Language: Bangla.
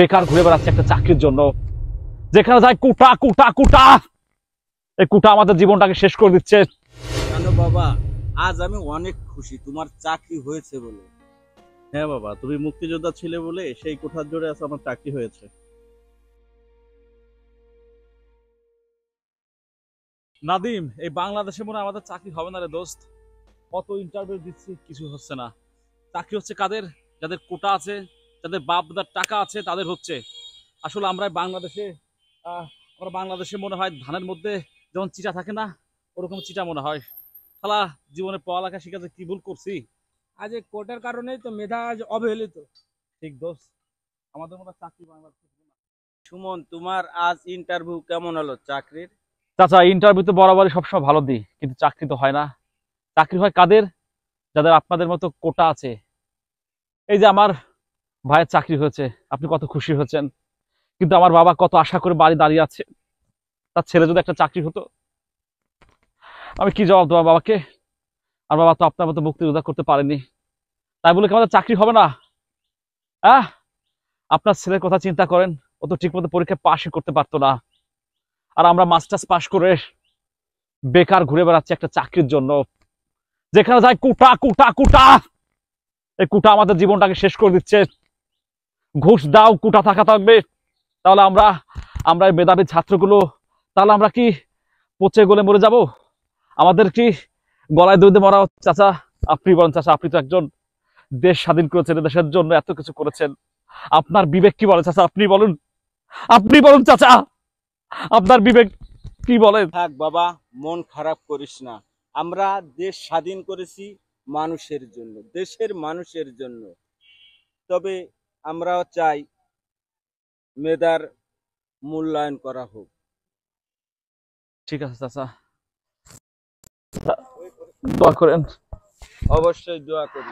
বেকার ঘুরে বেড়াচ্ছে একটা চাকরির জন্য, যেখানে যায় কুটা কুটা কুটা। এই কুটা আমাদের জীবনটাকে শেষ করে দিচ্ছে। জানো বাবা, আজ আমি অনেক খুশি তোমার চাকরি হয়েছে বলে। হ্যাঁ বাবা, তুমি মুক্তিযোদ্ধা ছিলে বলে সেই কোঠার জোরে আজ আমার চাকরি হয়েছে। নাদিম, এই বাংলাদেশে মনে হয় আমাদের চাকরি হবে না রে দোস্ত। কত ইন্টারভিউ দিচ্ছি, কিছু হচ্ছে না। চাকরি হচ্ছে কাদের? যাদের কোটা আছে, যাদের বাপ দাদার টাকা আছে, তাদের হচ্ছে। আসলে আমরা বাংলাদেশে মনে হয় ধানের মধ্যে যেমন চিটা থাকে না, ওরকম চিটা মনে হয়। শালা জীবনে পড়ালেখা শিখাতে কি ভুল করছি। আজ এই কোটার কারণেই তো মেধা আজ অবহেলিত। ঠিক দোস্ত, আমাদের মনে হয় চাকরি বাংলাদেশে হবে না। সুমন, তোমার আজ ইন্টারভিউ কেমন হলো চাকরির? চাচা, ইন্টারভিউ তো বরাবরই সবসময় ভালো দিই, কিন্তু চাকরি তো হয় না। চাকরি হয় কাদের? যাদের আপনাদের মতো কোটা আছে। এই যে আমার ভাইয়ের চাকরি হয়েছে, আপনি কত খুশি হয়েছেন, কিন্তু আমার বাবা কত আশা করে বাড়ি দাঁড়িয়ে আছে। তার ছেলে যদি একটা চাকরি হতো, আমি কি জবাব দেবো বাবাকে? আর বাবা তো আপনার মতো মুক্তিযোদ্ধা করতে পারেনি, তাই বলে কি আমাদের চাকরি হবে না? আহ আপনার ছেলের কথা চিন্তা করেন, ও তো ঠিক মতো পরীক্ষায় পাশই করতে পারতো না। আর আমরা মাস্টার্স পাশ করে বেকার ঘুরে বেড়াচ্ছি একটা চাকরির জন্য, যেখানে যায় কুটা কুটা কুটা। এই কুটা আমাদের জীবনটাকে শেষ করে দিচ্ছে। ঘুষ দাও, কুটা থাকা থাকবে। তাহলে আমরা এই মেধাবী ছাত্রগুলো, তাহলে আমরা কি পচে গলে মরে যাব? আমাদের কি গলায় দড়ি দিয়ে মরা? চাচা আপনি বলেন, চাচা আপনি তো একজন দেশ স্বাধীন করেছেন, দেশের জন্য এত কিছু করেছেন, আপনার বিবেক কি বলে? চাচা আপনি বলুন, আপনি বলুন চাচা, আপনার বিবেক কি বলে? থাক বাবা, মন খারাপ করিস না। আমরা দেশ স্বাধীন করেছি মানুষের জন্য, দেশের মানুষের জন্য। তবে আমরাও চাই মেধার মূল্যায়ন করা হোক। ঠিক আছে চাচা, দোয়া করেন। অবশ্যই দোয়া করি।